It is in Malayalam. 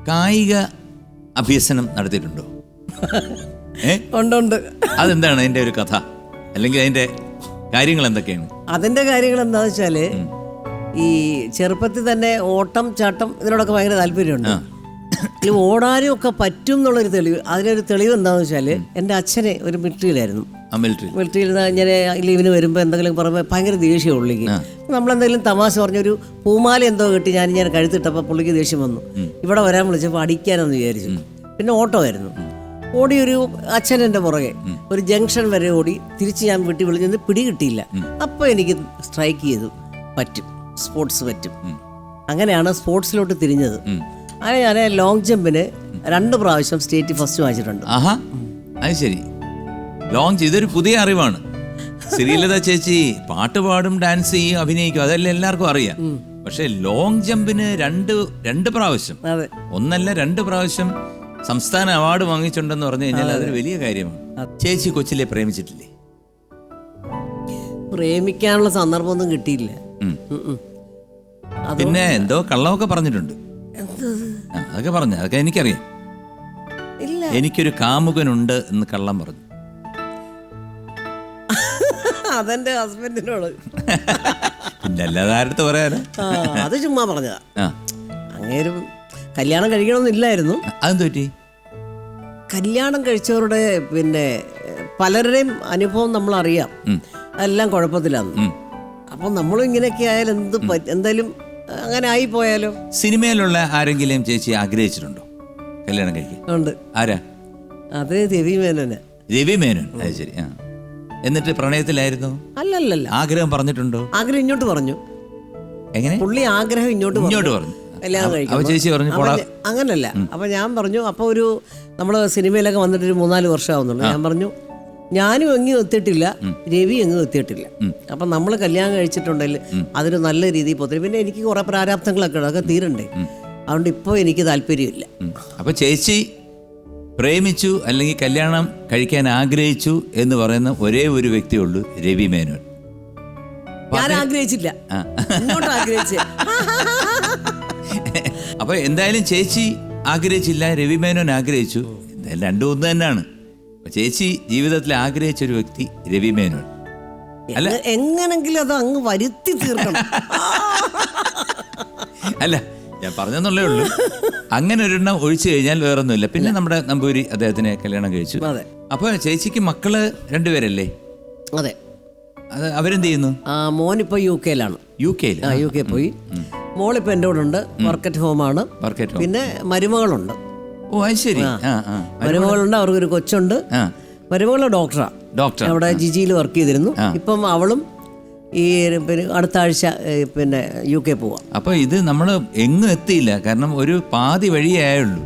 കായിക അഭ്യസനം നടത്തിയിട്ടുണ്ടോ? ഉണ്ട്. അതെന്താണ് അതിന്റെ ഒരു കഥ, അല്ലെങ്കിൽ അതിന്റെ കാര്യങ്ങൾ എന്തൊക്കെയാണ്? അതിന്റെ കാര്യങ്ങൾ എന്താണെന്ന് വെച്ചാല്, ഈ ചെറുപ്പത്തിൽ തന്നെ ഓട്ടം ചാട്ടം ഇതിനോടൊക്കെ ഭയങ്കര താല്പര്യമുണ്ട്. ഈ ഓടാനും ഒക്കെ പറ്റും എന്നുള്ളൊരു തെളിവ്, അതിനൊരു തെളിവ് എന്താണെന്ന് വെച്ചാൽ, എൻ്റെ അച്ഛനെ ഒരു മിലിറ്ററിയിലായിരുന്നു. മിലിറ്ററിയിൽ ഇങ്ങനെ ലീവിന് വരുമ്പോൾ എന്തെങ്കിലും പറയുമ്പോൾ ഭയങ്കര ദേഷ്യം പുള്ളിക്ക്. നമ്മളെന്തെങ്കിലും തമാശ പറഞ്ഞൊരു പൂമാല എന്തോ കിട്ടി ഞാൻ കഴുത്തിട്ടപ്പോൾ പുള്ളിക്ക് ദേഷ്യം വന്നു. ഇവിടെ വരാൻ വിളിച്ചപ്പോൾ അടിക്കാനെന്ന് വിചാരിച്ചു. പിന്നെ ഓട്ടമായിരുന്നു. ഓടി ഒരു അച്ഛൻ എൻ്റെ പുറകെ ഒരു ജംഗ്ഷൻ വരെ ഓടി. തിരിച്ച് ഞാൻ വീട്ടിൽ വിളിച്ചത് പിടി കിട്ടിയില്ല. അപ്പോൾ എനിക്ക് സ്ട്രൈക്ക് ചെയ്തു, പറ്റും, സ്പോർട്സ് പറ്റും. അങ്ങനെയാണ് സ്പോർട്സിലോട്ട് തിരിഞ്ഞത്. അങ്ങനെ ഞാൻ ലോങ് ജമ്പിന് 2 പ്രാവശ്യം സ്റ്റേറ്റ് ഫസ്റ്റ് വാങ്ങിച്ചിട്ടുണ്ട്. അത് ശരി, ലോങ് ഇതൊരു പുതിയ അറിവാണ്. ശ്രീലത ചേച്ചി പാട്ട് പാടും, ഡാൻസ് ചെയ്യും, അഭിനയിക്കും, അതെല്ലാം എല്ലാവർക്കും അറിയാം. പക്ഷെ ലോങ് ജമ്പിന് 2 പ്രാവശ്യം, ഒന്നല്ല 2 പ്രാവശ്യം സംസ്ഥാന അവാർഡ് വാങ്ങിച്ചിട്ടുണ്ടെന്ന് പറഞ്ഞു കഴിഞ്ഞാൽ അതൊരു വലിയ കാര്യമാണ്. ചേച്ചി കൊച്ചിലെ പ്രേമിച്ചിട്ടില്ലേ? പ്രേമിക്കാനുള്ള സന്ദർഭമൊന്നും കിട്ടിയില്ല. പിന്നെ എന്തോ കള്ളമൊക്കെ പറഞ്ഞിട്ടുണ്ട്. അതൊക്കെ പറഞ്ഞു, അതൊക്കെ എനിക്കറിയാം. എനിക്കൊരു കാമുകനുണ്ട് എന്ന് കള്ളം പറഞ്ഞു. അതെന്റെ ഹസ്ബൻഡിനോട്. പിന്നെ അല്ലാതെ ആരടുത്ത് പറയാനോ? അത് ചുമ്മാ പറഞ്ഞതാ. അങ്ങേരും കല്യാണം കഴിക്കണമെന്നില്ലായിരുന്നു. അതെന്ത് പറ്റി? കല്യാണം കഴിച്ചവരുടെ പിന്നെ പലരുടെയും അനുഭവം നമ്മളറിയാം, എല്ലാം കുഴപ്പത്തിലാണ്. അപ്പം നമ്മളും ഇങ്ങനെയൊക്കെ ആയാലും എന്തായാലും അങ്ങനെ ആയി പോയാലോ. സിനിമയിലുള്ള ആരെങ്കിലും ചേച്ചി ആഗ്രഹിച്ചിട്ടുണ്ടോ കല്യാണം കഴിക്കാൻ? ഉണ്ട്. ആരാ? അത് രവി മേനോന്. രവി മേനോൻ, അത് ശരി. എന്നിട്ട് പ്രണയത്തിലായിരുന്നു? അല്ലല്ല. ആഗ്രഹം പറഞ്ഞിട്ടുണ്ടോ? ആഗ്രഹം ഇങ്ങോട്ട് പറഞ്ഞു. എങ്ങനെ? പുള്ളി ആഗ്രഹം ഇങ്ങോട്ട് പറഞ്ഞു. കല്യാണം കഴിക്കാം. ചേച്ചി പറഞ്ഞു അങ്ങനല്ല. അപ്പൊ ഞാൻ പറഞ്ഞു, അപ്പൊ ഒരു നമ്മള് സിനിമയിലൊക്കെ വന്നിട്ട് ഒരു 3-4 വർഷം ആവുന്നുള്ളൂ. ഞാൻ പറഞ്ഞു, ഞാനും എങ്ങും എത്തിയിട്ടില്ല, രവി എങ്ങും എത്തിയിട്ടില്ല. അപ്പം നമ്മൾ കല്യാണം കഴിച്ചിട്ടുണ്ടെങ്കിൽ അതൊരു നല്ല രീതിയിൽ പോകത്തില്ല. പിന്നെ എനിക്ക് കുറേ പ്രാരാബ്ദങ്ങളൊക്കെ ഉണ്ട്, അതൊക്കെ തീരണ്ടേ. അതുകൊണ്ട് ഇപ്പോൾ എനിക്ക് താല്പര്യമില്ല. അപ്പോൾ ചേച്ചി പ്രേമിച്ചു അല്ലെങ്കിൽ കല്യാണം കഴിക്കാൻ ആഗ്രഹിച്ചു എന്ന് പറയുന്ന ഒരേ ഒരു വ്യക്തിയുള്ളൂ, രവി മേനോൻ. ഞാൻ ആഗ്രഹിച്ചില്ല, ഇങ്ങോട്ട് ആഗ്രഹിച്ചേ. അപ്പോൾ എന്തായാലും ചേച്ചി ആഗ്രഹിച്ചില്ല, രവി മേനോൻ ആഗ്രഹിച്ചു. എന്തായാലും രണ്ടും ഒന്ന് തന്നെയാണ്. ചേച്ചി ജീവിതത്തിൽ ആഗ്രഹിച്ച ഒരു വ്യക്തി രവി മേനോൻ. അല്ല, എങ്ങനെങ്കിലും അത് അങ്ങ് വരുത്തി തീർക്കണം. അല്ല, ഞാൻ പറഞ്ഞെന്നുള്ളേ ഉള്ളൂ. അങ്ങനെ ഒരെണ്ണം ഒഴിച്ചു കഴിഞ്ഞാൽ വേറൊന്നുമില്ല. പിന്നെ നമ്മുടെ നമ്പൂരി അദ്ദേഹത്തിനെ കല്യാണം കഴിച്ചു. അപ്പൊ ചേച്ചിക്ക് മക്കള് 2 പേരല്ലേ? അതെ. അത് അവരെന്ത് ചെയ്യുന്നു? മോനിപ്പോ UK പോയി. മോളിപ്പോ എൻ്റെ കൂടെ ഉണ്ട്, വർക്ക് അറ്റ് ഹോമാണ്. പിന്നെ മരുമകളുണ്ട്. ഓ, അത് ശരി. മരുമകളുണ്ട്, അവർക്കൊരു കൊച്ചുണ്ട്. മരുമകള് ഡോക്ടർ അവിടെ ജിജിയിൽ വർക്ക് ചെയ്തിരുന്നു. ഇപ്പം അവളും ഈ അടുത്ത ആഴ്ച പിന്നെ UK പോവാം. അപ്പൊ ഇത് നമ്മൾ എങ്ങും എത്തിയില്ല, കാരണം ഒരു പാതി വഴിയേ ആയുള്ളൂ.